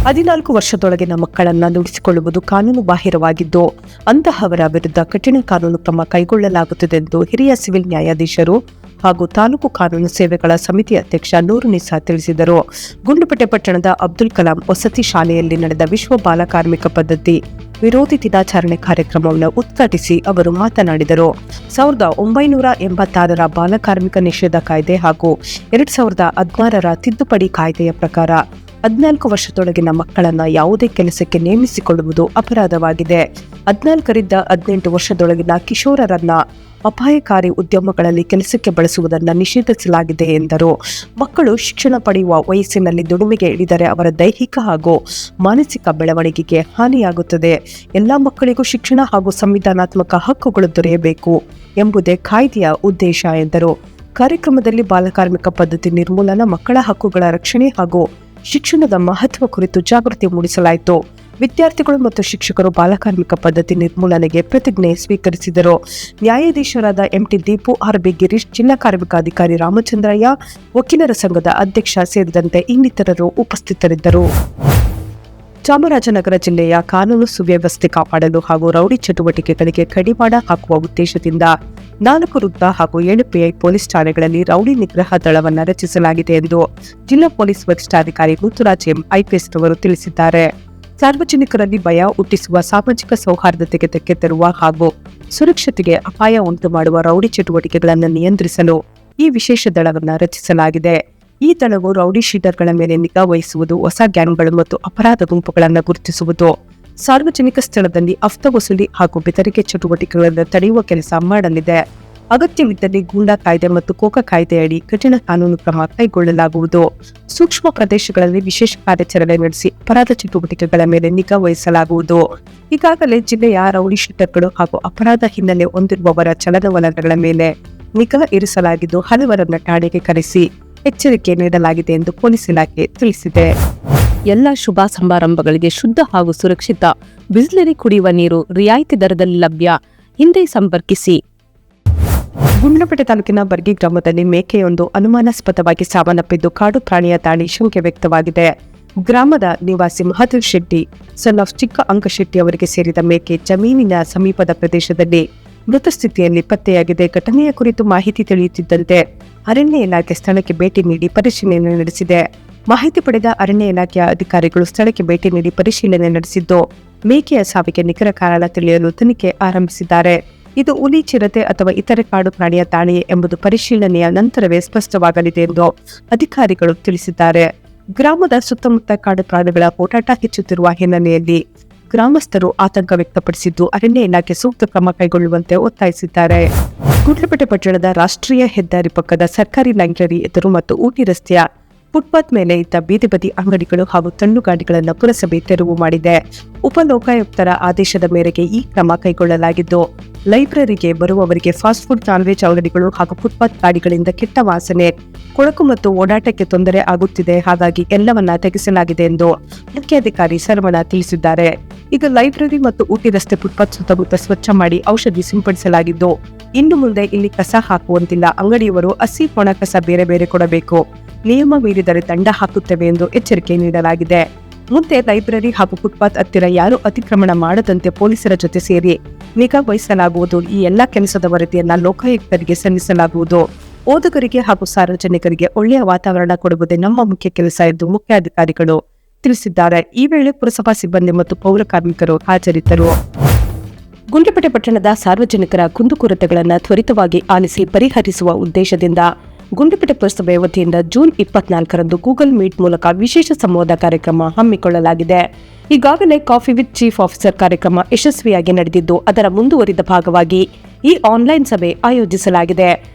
14 ವರ್ಷದೊಳಗಿನ ಮಕ್ಕಳನ್ನು ನುಡಿಸಿಕೊಳ್ಳುವುದು ಕಾನೂನು ಬಾಹಿರವಾಗಿದ್ದು ಅಂತಹವರ ವಿರುದ್ಧ ಕಠಿಣ ಕಾನೂನು ಕ್ರಮ ಕೈಗೊಳ್ಳಲಾಗುತ್ತದೆ ಎಂದು ಹಿರಿಯ ಸಿವಿಲ್ ನ್ಯಾಯಾಧೀಶರು ಹಾಗೂ ತಾಲೂಕು ಕಾನೂನು ಸೇವೆಗಳ ಸಮಿತಿ ಅಧ್ಯಕ್ಷ ನೂರುನಿಸಾ ತಿಳಿಸಿದರು. ಗುಂಡ್ಲುಪೇಟೆ ಪಟ್ಟಣದ ಅಬ್ದುಲ್ ಕಲಾಂ ವಸತಿ ಶಾಲೆಯಲ್ಲಿ ನಡೆದ ವಿಶ್ವ ಬಾಲ ಕಾರ್ಮಿಕ ಪದ್ಧತಿ ವಿರೋಧಿ ದಿನಾಚರಣೆ ಕಾರ್ಯಕ್ರಮವನ್ನು ಉದ್ಘಾಟಿಸಿ ಅವರು ಮಾತನಾಡಿದರು. 1986ರ ಬಾಲ ಕಾರ್ಮಿಕ ನಿಷೇಧ ಕಾಯ್ದೆ ಹಾಗೂ 2016ರ ತಿದ್ದುಪಡಿ ಕಾಯ್ದೆಯ ಪ್ರಕಾರ 14 ವರ್ಷದೊಳಗಿನ ಮಕ್ಕಳನ್ನ ಯಾವುದೇ ಕೆಲಸಕ್ಕೆ ನೇಮಿಸಿಕೊಳ್ಳುವುದು ಅಪರಾಧವಾಗಿದೆ. 14ರಿಂದ 18 ವರ್ಷದೊಳಗಿನ ಕಿಶೋರರನ್ನ ಅಪಾಯಕಾರಿ ಉದ್ಯಮಗಳಲ್ಲಿ ಕೆಲಸಕ್ಕೆ ಬಳಸುವುದನ್ನು ನಿಷೇಧಿಸಲಾಗಿದೆ ಎಂದರು. ಮಕ್ಕಳು ಶಿಕ್ಷಣ ಪಡೆಯುವ ವಯಸ್ಸಿನಲ್ಲಿ ದುಡಿಮೆಗೆ ಇಳಿದರೆ ಅವರ ದೈಹಿಕ ಹಾಗೂ ಮಾನಸಿಕ ಬೆಳವಣಿಗೆಗೆ ಹಾನಿಯಾಗುತ್ತದೆ. ಎಲ್ಲ ಮಕ್ಕಳಿಗೂ ಶಿಕ್ಷಣ ಹಾಗೂ ಸಂವಿಧಾನಾತ್ಮಕ ಹಕ್ಕುಗಳು ದೊರೆಯಬೇಕು ಎಂಬುದೇ ಕಾಯ್ದೆಯ ಉದ್ದೇಶ ಎಂದರು. ಕಾರ್ಯಕ್ರಮದಲ್ಲಿ ಬಾಲಕಾರ್ಮಿಕ ಪದ್ಧತಿ ನಿರ್ಮೂಲನ, ಮಕ್ಕಳ ಹಕ್ಕುಗಳ ರಕ್ಷಣೆ ಹಾಗೂ ಶಿಕ್ಷಣದ ಮಹತ್ವ ಕುರಿತು ಜಾಗೃತಿ ಮೂಡಿಸಲಾಯಿತು. ವಿದ್ಯಾರ್ಥಿಗಳು ಮತ್ತು ಶಿಕ್ಷಕರು ಬಾಲಕಾರ್ಮಿಕ ಪದ್ಧತಿ ನಿರ್ಮೂಲನೆಗೆ ಪ್ರತಿಜ್ಞೆ ಸ್ವೀಕರಿಸಿದರು. ನ್ಯಾಯಾಧೀಶರಾದ ಎಂಟಿ ದೀಪು, ಆರ್ಬಿ ಗಿರೀಶ್, ಜಿಲ್ಲಾ ಕಾರ್ಮಿಕಾಧಿಕಾರಿ ರಾಮಚಂದ್ರಯ್ಯ, ವಕೀಲರ ಸಂಘದ ಅಧ್ಯಕ್ಷ ಸೇರಿದಂತೆ ಇನ್ನಿತರರು ಉಪಸ್ಥಿತರಿದ್ದರು. ಚಾಮರಾಜನಗರ ಜಿಲ್ಲೆಯ ಕಾನೂನು ಸುವ್ಯವಸ್ಥೆ ಕಾಪಾಡಲು ಹಾಗೂ ರೌಡಿ ಚಟುವಟಿಕೆಗಳಿಗೆ ಕಡಿವಾಣ ಹಾಕುವ ಉದ್ದೇಶದಿಂದ 4 ವೃತ್ತ ಹಾಗೂ 7 PI ಪೊಲೀಸ್ ಠಾಣೆಗಳಲ್ಲಿ ರೌಡಿ ನಿಗ್ರಹ ದಳವನ್ನು ರಚಿಸಲಾಗಿದೆ ಎಂದು ಜಿಲ್ಲಾ ಪೊಲೀಸ್ ವರಿಷ್ಠಾಧಿಕಾರಿ ಮುತ್ತುರಾಜ್ ಎಂ ಐಪಿಎಸ್ ರವರು ತಿಳಿಸಿದ್ದಾರೆ. ಸಾರ್ವಜನಿಕರಲ್ಲಿ ಭಯ ಹುಟ್ಟಿಸುವ, ಸಾಮಾಜಿಕ ಸೌಹಾರ್ದತೆಗೆ ಧಕ್ಕೆ ತರುವ ಹಾಗೂ ಸುರಕ್ಷತೆಗೆ ಅಪಾಯ ಉಂಟು ಮಾಡುವ ರೌಡಿ ಚಟುವಟಿಕೆಗಳನ್ನು ನಿಯಂತ್ರಿಸಲು ಈ ವಿಶೇಷ ದಳವನ್ನು ರಚಿಸಲಾಗಿದೆ. ಈ ದಳವು ರೌಡಿ ಶೀಟರ್ಗಳ ಮೇಲೆ ನಿಗಾ ವಹಿಸುವುದು, ಹೊಸ ಗ್ಯಾಂಗ್ಗಳು ಮತ್ತು ಅಪರಾಧ ಗುಂಪುಗಳನ್ನು ಗುರುತಿಸುವುದು, ಸಾರ್ವಜನಿಕ ಸ್ಥಳದಲ್ಲಿ ಹಫ್ತಾ ವಸೂಲಿ ಹಾಗೂ ಬೆದರಿಕೆ ಚಟುವಟಿಕೆಗಳನ್ನು ತಡೆಯುವ ಕೆಲಸ ಮಾಡಲಿದೆ. ಅಗತ್ಯವಿದ್ದಲ್ಲಿ ಗೂಂಡಾ ಕಾಯ್ದೆ ಮತ್ತು ಕೋಕಾ ಕಾಯ್ದೆಯಡಿ ಕಠಿಣ ಕಾನೂನು ಕ್ರಮ ಕೈಗೊಳ್ಳಲಾಗುವುದು. ಸೂಕ್ಷ್ಮ ಪ್ರದೇಶಗಳಲ್ಲಿ ವಿಶೇಷ ಕಾರ್ಯಾಚರಣೆ ನಡೆಸಿ ಅಪರಾಧ ಚಟುವಟಿಕೆಗಳ ಮೇಲೆ ನಿಗಾ ವಹಿಸಲಾಗುವುದು. ಈಗಾಗಲೇ ಜಿಲ್ಲೆಯ ರೌಡಿ ಶೀಟರ್ಗಳು ಹಾಗೂ ಅಪರಾಧ ಹಿನ್ನೆಲೆ ಹೊಂದಿರುವವರ ಚಲನವಲನಗಳ ಮೇಲೆ ನಿಗಾ ಇರಿಸಲಾಗಿದ್ದು ಹಲವರನ್ನ ಠಾಣೆಗೆ ಕರೆಸಿ ಎಚ್ಚರಿಕೆ ನೀಡಲಾಗಿದೆ ಎಂದು ಪೊಲೀಸ್ ಇಲಾಖೆ ತಿಳಿಸಿದೆ. ಎಲ್ಲ ಶುಭ ಸಮಾರಂಭಗಳಿಗೆ ಶುದ್ಧ ಹಾಗೂ ಸುರಕ್ಷಿತ ಬಿಸ್ಲರಿ ಕುಡಿಯುವ ನೀರು ರಿಯಾಯಿತಿ ದರದಲ್ಲಿ ಲಭ್ಯ. ಹಿಂದೆ ಸಂಪರ್ಕಿಸಿ. ಗುಂಡ್ಲುಪೇಟೆ ತಾಲೂಕಿನ ಬರ್ಗಿ ಗ್ರಾಮದಲ್ಲಿ ಮೇಕೆಯೊಂದು ಅನುಮಾನಾಸ್ಪದವಾಗಿ ಸಾವನ್ನಪ್ಪಿದ್ದು ಕಾಡು ಪ್ರಾಣಿಯ ದಾಳಿ ಶಂಕೆ ವ್ಯಕ್ತವಾಗಿದೆ. ಗ್ರಾಮದ ನಿವಾಸಿ ಮಹದೇವ್ ಶೆಟ್ಟಿ, ಸನ್ ಆಫ್ ಚಿಕ್ಕ ಅಂಕ ಶೆಟ್ಟಿ ಅವರಿಗೆ ಸೇರಿದ ಮೇಕೆ ಜಮೀನಿನ ಸಮೀಪದ ಪ್ರದೇಶದಲ್ಲಿ ಮೃತ ಸ್ಥಿತಿಯಲ್ಲಿ ಪತ್ತೆಯಾಗಿದೆ. ಘಟನೆಯ ಕುರಿತು ಮಾಹಿತಿ ತಿಳಿಯುತ್ತಿದ್ದಂತೆ ಅರಣ್ಯ ಇಲಾಖೆ ಸ್ಥಳಕ್ಕೆ ಭೇಟಿ ನೀಡಿ ಪರಿಶೀಲನೆ ನಡೆಸಿದೆ. ಮಾಹಿತಿ ಪಡೆದ ಅರಣ್ಯ ಇಲಾಖೆಯ ಅಧಿಕಾರಿಗಳು ಸ್ಥಳಕ್ಕೆ ಭೇಟಿ ನೀಡಿ ಪರಿಶೀಲನೆ ನಡೆಸಿದ್ದು ಮೇಕೆಯ ಸಾವಿಗೆ ನಿಖರ ಕಾರಣ ತಿಳಿಯಲು ತನಿಖೆ ಆರಂಭಿಸಿದ್ದಾರೆ. ಇದು ಹುಲಿ, ಚಿರತೆ ಅಥವಾ ಇತರೆ ಕಾಡು ಪ್ರಾಣಿಯ ದಾಳಿಯೇ ಎಂಬುದು ಪರಿಶೀಲನೆಯ ನಂತರವೇ ಸ್ಪಷ್ಟವಾಗಲಿದೆ ಎಂದು ಅಧಿಕಾರಿಗಳು ತಿಳಿಸಿದ್ದಾರೆ. ಗ್ರಾಮದ ಸುತ್ತಮುತ್ತ ಕಾಡು ಪ್ರಾಣಿಗಳ ಓಡಾಟ ಹೆಚ್ಚುತ್ತಿರುವ ಹಿನ್ನೆಲೆಯಲ್ಲಿ ಗ್ರಾಮಸ್ಥರು ಆತಂಕ ವ್ಯಕ್ತಪಡಿಸಿದ್ದು ಅರಣ್ಯ ಇಲಾಖೆ ಸೂಕ್ತ ಕ್ರಮ ಕೈಗೊಳ್ಳುವಂತೆ ಒತ್ತಾಯಿಸಿದ್ದಾರೆ. ಗುಂಡ್ಲುಪೇಟೆ ಪಟ್ಟಣದ ರಾಷ್ಟ್ರೀಯ ಹೆದ್ದಾರಿ ಪಕ್ಕದ ಸರ್ಕಾರಿ ಲೈಬ್ರರಿ ಎದುರು ಮತ್ತು ಊಟಿ ರಸ್ತೆಯ ಫುಟ್ಪಾತ್ ಮೇಲೆ ಇದ್ದ ಬೀದಿ ಬದಿ ಅಂಗಡಿಗಳು ಹಾಗೂ ತಳ್ಳುಗಾಡಿಗಳನ್ನು ಪುರಸಭೆ ತೆರವು ಮಾಡಿದೆ. ಉಪಲೋಕಾಯುಕ್ತರ ಆದೇಶದ ಮೇರೆಗೆ ಈ ಕ್ರಮ ಕೈಗೊಳ್ಳಲಾಗಿದ್ದು ಲೈಬ್ರರಿಗೆ ಬರುವವರಿಗೆ ಫಾಸ್ಟ್ ಫುಡ್, ನಾನ್ ವೆಜ್ ಅಂಗಡಿಗಳು ಹಾಗೂ ಫುಟ್ಪಾತ್ ಗಾಡಿಗಳಿಂದ ಕೆಟ್ಟ ವಾಸನೆ, ಕೊಳಕು ಮತ್ತು ಓಡಾಟಕ್ಕೆ ತೊಂದರೆ ಆಗುತ್ತಿದೆ. ಹಾಗಾಗಿ ಎಲ್ಲವನ್ನ ತೆಗೆಸಲಾಗಿದೆ ಎಂದು ಮುಖ್ಯಾಧಿಕಾರಿ ಶರವಣ ತಿಳಿಸಿದ್ದಾರೆ. ಈಗ ಲೈಬ್ರರಿ ಮತ್ತು ಊಟಿ ರಸ್ತೆ ಫುಟ್ಪಾತ್ ಸುತ್ತಮುತ್ತ ಸ್ವಚ್ಛ ಮಾಡಿ ಔಷಧಿ ಸಿಂಪಡಿಸಲಾಗಿದ್ದು ಇನ್ನು ಮುಂದೆ ಇಲ್ಲಿ ಕಸ ಹಾಕುವಂತಿಲ್ಲ. ಅಂಗಡಿಯವರು ಹಸಿ, ಒಣ ಕಸ ಬೇರೆ ಬೇರೆ ಕೊಡಬೇಕು. ನಿಯಮ ಮೀರಿದರೆ ದಂಡ ಹಾಕುತ್ತೇವೆ ಎಂದು ಎಚ್ಚರಿಕೆ ನೀಡಲಾಗಿದೆ. ಮುಂದೆ ಲೈಬ್ರರಿ ಹಾಗೂ ಫುಟ್ಪಾತ್ ಹತ್ತಿರ ಯಾರು ಅತಿಕ್ರಮಣ ಮಾಡದಂತೆ ಪೊಲೀಸರ ಜೊತೆ ಸೇರಿ ನಿಗಾ ವಹಿಸಲಾಗುವುದು. ಈ ಎಲ್ಲಾ ಕೆಲಸದ ವರದಿಯನ್ನ ಲೋಕಾಯುಕ್ತರಿಗೆ ಸಲ್ಲಿಸಲಾಗುವುದು. ಓದುಗರಿಗೆ ಹಾಗೂ ಸಾರ್ವಜನಿಕರಿಗೆ ಒಳ್ಳೆಯ ವಾತಾವರಣ ಕೊಡುವುದೇ ನಮ್ಮ ಮುಖ್ಯ ಕೆಲಸ ಎಂದು ಮುಖ್ಯಾಧಿಕಾರಿಗಳು ತಿಳಿಸಿದ್ದಾರೆ. ಈ ವೇಳೆ ಪುರಸಭಾ ಸಿಬ್ಬಂದಿ ಮತ್ತು ಪೌರ ಕಾರ್ಮಿಕರು ಹಾಜರಿದ್ದರು. ಗುಂಡ್ಲುಪೇಟೆ ಪಟ್ಟಣದ ಸಾರ್ವಜನಿಕರ ಕುಂದುಕೊರತೆಗಳನ್ನು ತ್ವರಿತವಾಗಿ ಆಲಿಸಿ ಪರಿಹರಿಸುವ ಉದ್ದೇಶದಿಂದ ಗುಂಡ್ಲುಪೇಟೆ ಪುರಸಭೆ ವತಿಯಿಂದ ಜೂನ್ 24ರಂದು ಗೂಗಲ್ ಮೀಟ್ ಮೂಲಕ ವಿಶೇಷ ಸಂವಾದ ಕಾರ್ಯಕ್ರಮ ಹಮ್ಮಿಕೊಳ್ಳಲಾಗಿದೆ. ಈಗಾಗಲೇ ಕಾಫಿ ವಿತ್ ಚೀಫ್ ಆಫೀಸರ್ ಕಾರ್ಯಕ್ರಮ ಯಶಸ್ವಿಯಾಗಿ ನಡೆದಿದ್ದು ಅದರ ಮುಂದುವರಿದ ಭಾಗವಾಗಿ ಈ ಆನ್ಲೈನ್ ಸಭೆ ಆಯೋಜಿಸಲಾಗಿದೆ.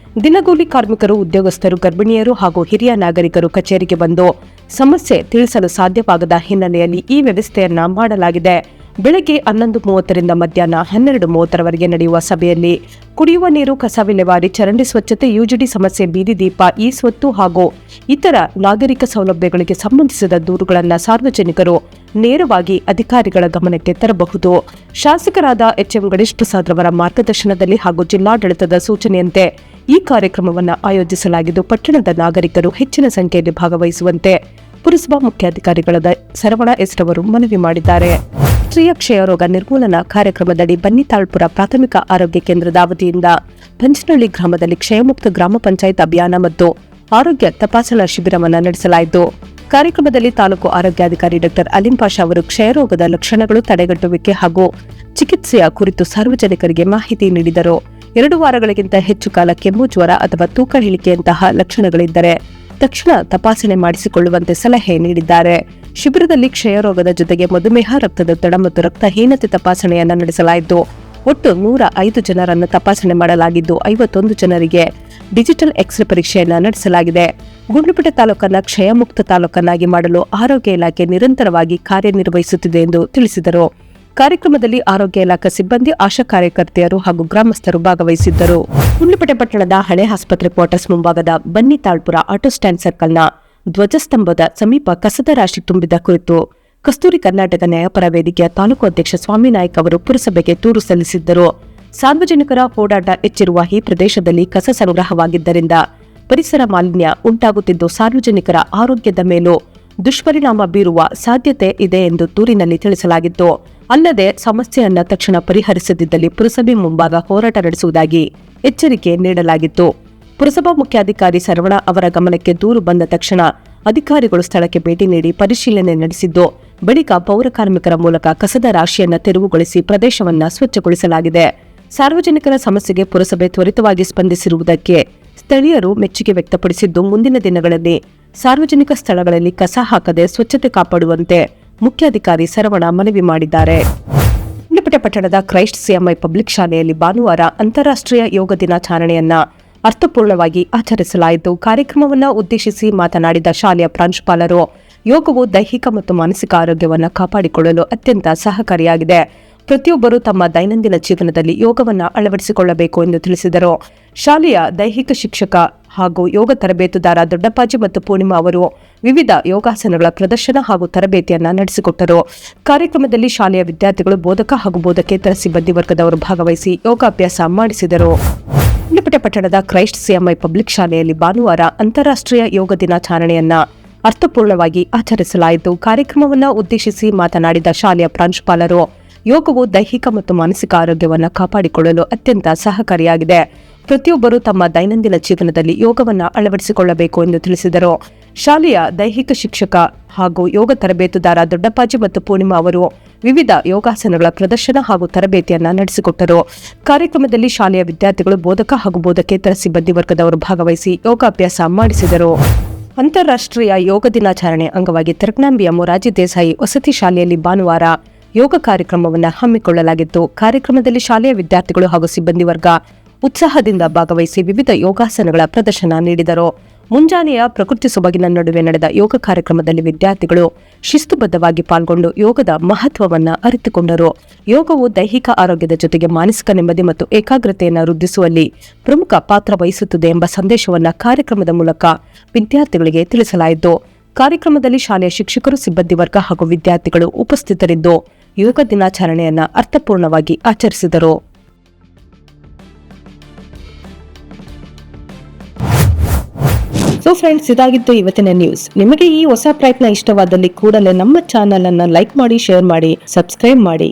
ದಿನಗೂಲಿ ಕಾರ್ಮಿಕರು, ಉದ್ಯೋಗಸ್ಥರು, ಗರ್ಭಿಣಿಯರು ಹಾಗೂ ಹಿರಿಯ ನಾಗರಿಕರು ಕಚೇರಿಗೆ ಬಂದು ಸಮಸ್ಯೆ ತಿಳಿಸಲು ಸಾಧ್ಯವಾಗದ ಹಿನ್ನೆಲೆಯಲ್ಲಿ ಈ ವ್ಯವಸ್ಥೆಯನ್ನ ಮಾಡಲಾಗಿದೆ. ಬೆಳಗ್ಗೆ 11:30ರಿಂದ ಮಧ್ಯಾಹ್ನ 12:30ರವರೆಗೆ ನಡೆಯುವ ಸಭೆಯಲ್ಲಿ ಕುಡಿಯುವ ನೀರು, ಕಸ ವಿಲೇವಾರಿ, ಚರಂಡಿ ಸ್ವಚ್ಛತೆ, ಯುಜಿಡಿ ಸಮಸ್ಯೆ, ಬೀದಿ ದೀಪ, ಇ ಸ್ವತ್ತು ಹಾಗೂ ಇತರ ನಾಗರಿಕ ಸೌಲಭ್ಯಗಳಿಗೆ ಸಂಬಂಧಿಸಿದ ದೂರುಗಳನ್ನು ಸಾರ್ವಜನಿಕರು ನೇರವಾಗಿ ಅಧಿಕಾರಿಗಳ ಗಮನಕ್ಕೆ ತರಬಹುದು. ಶಾಸಕರಾದ ಎಚ್ಎಂ ಗಣೇಶ್ ಪ್ರಸಾದ್ ರವರ ಮಾರ್ಗದರ್ಶನದಲ್ಲಿ ಹಾಗೂ ಜಿಲ್ಲಾಡಳಿತದ ಸೂಚನೆಯಂತೆ ಈ ಕಾರ್ಯಕ್ರಮವನ್ನು ಆಯೋಜಿಸಲಾಗಿದ್ದು ಪಟ್ಟಣದ ನಾಗರಿಕರು ಹೆಚ್ಚಿನ ಸಂಖ್ಯೆಯಲ್ಲಿ ಭಾಗವಹಿಸುವಂತೆ ಪುರಸಭಾ ಮುಖ್ಯಾಧಿಕಾರಿಗಳಾದ ಶರವಣ ಎಸ್ ರವರು ಮನವಿ ಮಾಡಿದ್ದಾರೆ. ರಾಷ್ಟ್ರೀಯ ಕ್ಷಯರೋಗ ನಿರ್ಮೂಲನಾ ಕಾರ್ಯಕ್ರಮದಡಿ ಬನ್ನಿತಾಳ್ಪುರ ಪ್ರಾಥಮಿಕ ಆರೋಗ್ಯ ಕೇಂದ್ರದ ವತಿಯಿಂದ ಪಂಚನಹಳ್ಳಿ ಗ್ರಾಮದಲ್ಲಿ ಕ್ಷಯಮುಕ್ತ ಗ್ರಾಮ ಪಂಚಾಯತ್ ಅಭಿಯಾನ ಮತ್ತು ಆರೋಗ್ಯ ತಪಾಸಣಾ ಶಿಬಿರವನ್ನು ನಡೆಸಲಾಯಿತು. ಕಾರ್ಯಕ್ರಮದಲ್ಲಿ ತಾಲೂಕು ಆರೋಗ್ಯಾಧಿಕಾರಿ ಡಾ ಅಲಿಂ ಪಾಷಾ ಅವರು ಕ್ಷಯರೋಗದ ಲಕ್ಷಣಗಳು, ತಡೆಗಟ್ಟುವಿಕೆ ಹಾಗೂ ಚಿಕಿತ್ಸೆಯ ಕುರಿತು ಸಾರ್ವಜನಿಕರಿಗೆ ಮಾಹಿತಿ ನೀಡಿದರು. 2 ವಾರಗಳಿಗಿಂತ ಹೆಚ್ಚು ಕಾಲ ಕೆಮ್ಮು, ಜ್ವರ ಅಥವಾ ತೂಕ ಇಳಿಕೆಯಂತಹ ಲಕ್ಷಣಗಳಿದ್ದರೆ ತಕ್ಷಣ ತಪಾಸಣೆ ಮಾಡಿಸಿಕೊಳ್ಳುವಂತೆ ಸಲಹೆ ನೀಡಿದ್ದಾರೆ. ಶಿಬಿರದಲ್ಲಿ ಕ್ಷಯರೋಗದ ಜೊತೆಗೆ ಮಧುಮೇಹ, ರಕ್ತದೊತ್ತಡ ಮತ್ತು ರಕ್ತಹೀನತೆ ತಪಾಸಣೆಯನ್ನು ನಡೆಸಲಾಯಿತು. ಒಟ್ಟು 105 ಜನರನ್ನು ತಪಾಸಣೆ ಮಾಡಲಾಗಿದ್ದು 51 ಜನರಿಗೆ ಡಿಜಿಟಲ್ ಎಕ್ಸ್ರೇ ಪರೀಕ್ಷೆಯನ್ನು ನಡೆಸಲಾಗಿದೆ. ಗುಂಡ್ಲುಪೇಟೆ ತಾಲೂಕನ್ನು ಕ್ಷಯಮುಕ್ತ ತಾಲೂಕನ್ನಾಗಿ ಮಾಡಲು ಆರೋಗ್ಯ ಇಲಾಖೆ ನಿರಂತರವಾಗಿ ಕಾರ್ಯನಿರ್ವಹಿಸುತ್ತಿದೆ ಎಂದು ತಿಳಿಸಿದರು. ಕಾರ್ಯಕ್ರಮದಲ್ಲಿ ಆರೋಗ್ಯ ಇಲಾಖೆ ಸಿಬ್ಬಂದಿ, ಆಶಾ ಕಾರ್ಯಕರ್ತೆಯರು ಹಾಗೂ ಗ್ರಾಮಸ್ಥರು ಭಾಗವಹಿಸಿದ್ದರು. ಗುಂಡ್ಲುಪೇಟೆ ಪಟ್ಟಣದ ಹಳೆ ಆಸ್ಪತ್ರೆ ಕ್ವಾರ್ಟರ್ಸ್ ಮುಂಭಾಗದ ಬನ್ನಿತಾಳ್ಪುರ ಆಟೋ ಸ್ಟ್ಯಾಂಡ್ ಸರ್ಕಲ್ನ ಧ್ವಜಸ್ತಂಭದ ಸಮೀಪ ಕಸದ ರಾಶಿ ತುಂಬಿದ ಕುರಿತು ಕಸ್ತೂರಿ ಕರ್ನಾಟಕ ನ್ಯಾಯಪರ ವೇದಿಕೆಯ ತಾಲೂಕು ಅಧ್ಯಕ್ಷ ಸ್ವಾಮಿನಾಯ್ಕ ಅವರು ಪುರಸಭೆಗೆ ದೂರು ಸಲ್ಲಿಸಿದ್ದರು. ಸಾರ್ವಜನಿಕರ ಓಡಾಟ ಹೆಚ್ಚಿರುವ ಈ ಪ್ರದೇಶದಲ್ಲಿ ಕಸ ಸಂಗ್ರಹವಾಗಿದ್ದರಿಂದ ಪರಿಸರ ಮಾಲಿನ್ಯ ಉಂಟಾಗುತ್ತಿದ್ದು ಸಾರ್ವಜನಿಕರ ಆರೋಗ್ಯದ ಮೇಲೂ ದುಷ್ಪರಿಣಾಮ ಬೀರುವ ಸಾಧ್ಯತೆ ಇದೆ ಎಂದು ದೂರಿನಲ್ಲಿ ತಿಳಿಸಲಾಗಿತ್ತು. ಅಲ್ಲದೆ ಸಮಸ್ಯೆಯನ್ನ ತಕ್ಷಣ ಪರಿಹರಿಸದಿದ್ದಲ್ಲಿ ಪುರಸಭೆ ಮುಂಭಾಗ ಹೋರಾಟ ನಡೆಸುವುದಾಗಿ ಎಚ್ಚರಿಕೆ ನೀಡಲಾಗಿತ್ತು. ಪುರಸಭಾ ಮುಖ್ಯಾಧಿಕಾರಿ ಶರವಣ ಅವರ ಗಮನಕ್ಕೆ ದೂರು ಬಂದ ತಕ್ಷಣ ಅಧಿಕಾರಿಗಳು ಸ್ಥಳಕ್ಕೆ ಭೇಟಿ ನೀಡಿ ಪರಿಶೀಲನೆ ನಡೆಸಿದ್ದು, ಬಳಿಕ ಪೌರ ಕಾರ್ಮಿಕರ ಮೂಲಕ ಕಸದ ರಾಶಿಯನ್ನು ತೆರವುಗೊಳಿಸಿ ಪ್ರದೇಶವನ್ನು ಸ್ವಚ್ಛಗೊಳಿಸಲಾಗಿದೆ. ಸಾರ್ವಜನಿಕರ ಸಮಸ್ಯೆಗೆ ಪುರಸಭೆ ತ್ವರಿತವಾಗಿ ಸ್ಪಂದಿಸಿರುವುದಕ್ಕೆ ಸ್ಥಳೀಯರು ಮೆಚ್ಚುಗೆ ವ್ಯಕ್ತಪಡಿಸಿದ್ದು, ಮುಂದಿನ ದಿನಗಳಲ್ಲಿ ಸಾರ್ವಜನಿಕ ಸ್ಥಳಗಳಲ್ಲಿ ಕಸ ಹಾಕದೆ ಸ್ವಚ್ಛತೆ ಕಾಪಾಡುವಂತೆ ಮುಖ್ಯಾಧಿಕಾರಿ ಶರವಣ ಮನವಿ ಮಾಡಿದ್ದಾರೆ. ಗುಂಡ್ಲುಪೇಟೆ ಪಟ್ಟಣದ ಕ್ರೈಸ್ಟ್ ಸಿಎಂಐ ಪಬ್ಲಿಕ್ ಶಾಲೆಯಲ್ಲಿ ಭಾನುವಾರ ಅಂತಾರಾಷ್ಟ್ರೀಯ ಯೋಗ ದಿನಾಚರಣೆಯನ್ನ ಅರ್ಥಪೂರ್ಣವಾಗಿ ಆಚರಿಸಲಾಯಿತು. ಕಾರ್ಯಕ್ರಮವನ್ನು ಉದ್ದೇಶಿಸಿ ಮಾತನಾಡಿದ ಶಾಲೆಯ ಪ್ರಾಂಶುಪಾಲರು, ಯೋಗವು ದೈಹಿಕ ಮತ್ತು ಮಾನಸಿಕ ಆರೋಗ್ಯವನ್ನು ಕಾಪಾಡಿಕೊಳ್ಳಲು ಅತ್ಯಂತ ಸಹಕಾರಿಯಾಗಿದೆ. ಪ್ರತಿಯೊಬ್ಬರು ತಮ್ಮ ದೈನಂದಿನ ಜೀವನದಲ್ಲಿ ಯೋಗವನ್ನು ಅಳವಡಿಸಿಕೊಳ್ಳಬೇಕು ಎಂದು ತಿಳಿಸಿದರು. ಶಾಲೆಯ ದೈಹಿಕ ಶಿಕ್ಷಕ ಹಾಗೂ ಯೋಗ ತರಬೇತುದಾರ ದೊಡ್ಡಪ್ಪಾಜಿ ಮತ್ತು ಪೂರ್ಣಿಮಾ ಅವರು ವಿವಿಧ ಯೋಗಾಸನಗಳ ಪ್ರದರ್ಶನ ಹಾಗೂ ತರಬೇತಿಯನ್ನು ನಡೆಸಿಕೊಟ್ಟರು. ಕಾರ್ಯಕ್ರಮದಲ್ಲಿ ಶಾಲೆಯ ವಿದ್ಯಾರ್ಥಿಗಳು, ಬೋಧಕ ಹಾಗೂ ಬೋಧಕೇತರ ಸಿಬ್ಬಂದಿ ವರ್ಗದವರು ಭಾಗವಹಿಸಿ ಯೋಗಾಭ್ಯಾಸ ಮಾಡಿಸಿದರು. ಗುಂಡ್ಲುಪೇಟೆ ಪಟ್ಟಣದ ಕ್ರೈಸ್ಟ್ ಸಿಎಂಐ ಪಬ್ಲಿಕ್ ಶಾಲೆಯಲ್ಲಿ ಭಾನುವಾರ ಅಂತಾರಾಷ್ಟ್ರೀಯ ಯೋಗ ದಿನಾಚರಣೆಯನ್ನ ಅರ್ಥಪೂರ್ಣವಾಗಿ ಆಚರಿಸಲಾಯಿತು. ಕಾರ್ಯಕ್ರಮವನ್ನು ಉದ್ದೇಶಿಸಿ ಮಾತನಾಡಿದ ಶಾಲೆಯ ಪ್ರಾಂಶುಪಾಲರು, ಯೋಗವು ದೈಹಿಕ ಮತ್ತು ಮಾನಸಿಕ ಆರೋಗ್ಯವನ್ನು ಕಾಪಾಡಿಕೊಳ್ಳಲು ಅತ್ಯಂತ ಸಹಕಾರಿಯಾಗಿದೆ. ಪ್ರತಿಯೊಬ್ಬರು ತಮ್ಮ ದೈನಂದಿನ ಜೀವನದಲ್ಲಿ ಯೋಗವನ್ನು ಅಳವಡಿಸಿಕೊಳ್ಳಬೇಕು ಎಂದು ತಿಳಿಸಿದರು. ಶಾಲೆಯ ದೈಹಿಕ ಶಿಕ್ಷಕ ಹಾಗೂ ಯೋಗ ತರಬೇತುದಾರ ದೊಡ್ಡಪ್ಪಾಜಿ ಮತ್ತು ಪೂರ್ಣಿಮಾ ಅವರು ವಿವಿಧ ಯೋಗಾಸನಗಳ ಪ್ರದರ್ಶನ ಹಾಗೂ ತರಬೇತಿಯನ್ನು ನಡೆಸಿಕೊಟ್ಟರು. ಕಾರ್ಯಕ್ರಮದಲ್ಲಿ ಶಾಲೆಯ ವಿದ್ಯಾರ್ಥಿಗಳು, ಬೋಧಕ ಹಾಗೂ ಬೋಧಕೇತರ ಸಿಬ್ಬಂದಿ ವರ್ಗದವರು ಭಾಗವಹಿಸಿ ಯೋಗಾಭ್ಯಾಸ ಮಾಡಿಸಿದರು. ಅಂತಾರಾಷ್ಟ್ರೀಯ ಯೋಗ ದಿನಾಚರಣೆ ಅಂಗವಾಗಿ ತೆರಕನಾಂಬಿಯ ಮೊರಾರ್ಜಿ ದೇಸಾಯಿ ವಸತಿ ಶಾಲೆಯಲ್ಲಿ ಭಾನುವಾರ ಯೋಗ ಕಾರ್ಯಕ್ರಮವನ್ನು ಹಮ್ಮಿಕೊಳ್ಳಲಾಗಿತ್ತು. ಕಾರ್ಯಕ್ರಮದಲ್ಲಿ ಶಾಲೆಯ ವಿದ್ಯಾರ್ಥಿಗಳು ಹಾಗೂ ಸಿಬ್ಬಂದಿ ವರ್ಗ ಉತ್ಸಾಹದಿಂದ ಭಾಗವಹಿಸಿ ವಿವಿಧ ಯೋಗಾಸನಗಳ ಪ್ರದರ್ಶನ ನೀಡಿದರು. ಮುಂಜಾನೆಯ ಪ್ರಕೃತಿ ಸೊಬಗಿನ ನಡುವೆ ನಡೆದ ಯೋಗ ಕಾರ್ಯಕ್ರಮದಲ್ಲಿ ವಿದ್ಯಾರ್ಥಿಗಳು ಶಿಸ್ತುಬದ್ಧವಾಗಿ ಪಾಲ್ಗೊಂಡು ಯೋಗದ ಮಹತ್ವವನ್ನು ಅರಿತುಕೊಂಡರು. ಯೋಗವು ದೈಹಿಕ ಆರೋಗ್ಯದ ಜೊತೆಗೆ ಮಾನಸಿಕ ನೆಮ್ಮದಿ ಮತ್ತು ಏಕಾಗ್ರತೆಯನ್ನು ವೃದ್ಧಿಸುವಲ್ಲಿ ಪ್ರಮುಖ ಪಾತ್ರ ವಹಿಸುತ್ತದೆ ಎಂಬ ಸಂದೇಶವನ್ನು ಕಾರ್ಯಕ್ರಮದ ಮೂಲಕ ವಿದ್ಯಾರ್ಥಿಗಳಿಗೆ ತಿಳಿಸಲಾಯಿತು. ಕಾರ್ಯಕ್ರಮದಲ್ಲಿ ಶಾಲೆಯ ಶಿಕ್ಷಕರು, ಸಿಬ್ಬಂದಿ ವರ್ಗ ಹಾಗೂ ವಿದ್ಯಾರ್ಥಿಗಳು ಉಪಸ್ಥಿತರಿದ್ದು ಯೋಗ ದಿನಾಚರಣೆಯನ್ನು ಅರ್ಥಪೂರ್ಣವಾಗಿ ಆಚರಿಸಿದರು. ಸೊ ಫ್ರೆಂಡ್ಸ್, ಇದಾಗಿತ್ತು ಇವತ್ತಿನ ನ್ಯೂಸ್. ನಿಮಗೆ ಈ ಹೊಸ ಪ್ರಯತ್ನ ಇಷ್ಟವಾದಲ್ಲಿ ಕೂಡಲೇ ನಮ್ಮ ಚಾನೆಲ್ ಅನ್ನು ಲೈಕ್ ಮಾಡಿ, ಶೇರ್ ಮಾಡಿ, ಸಬ್ಸ್ಕ್ರೈಬ್ ಮಾಡಿ.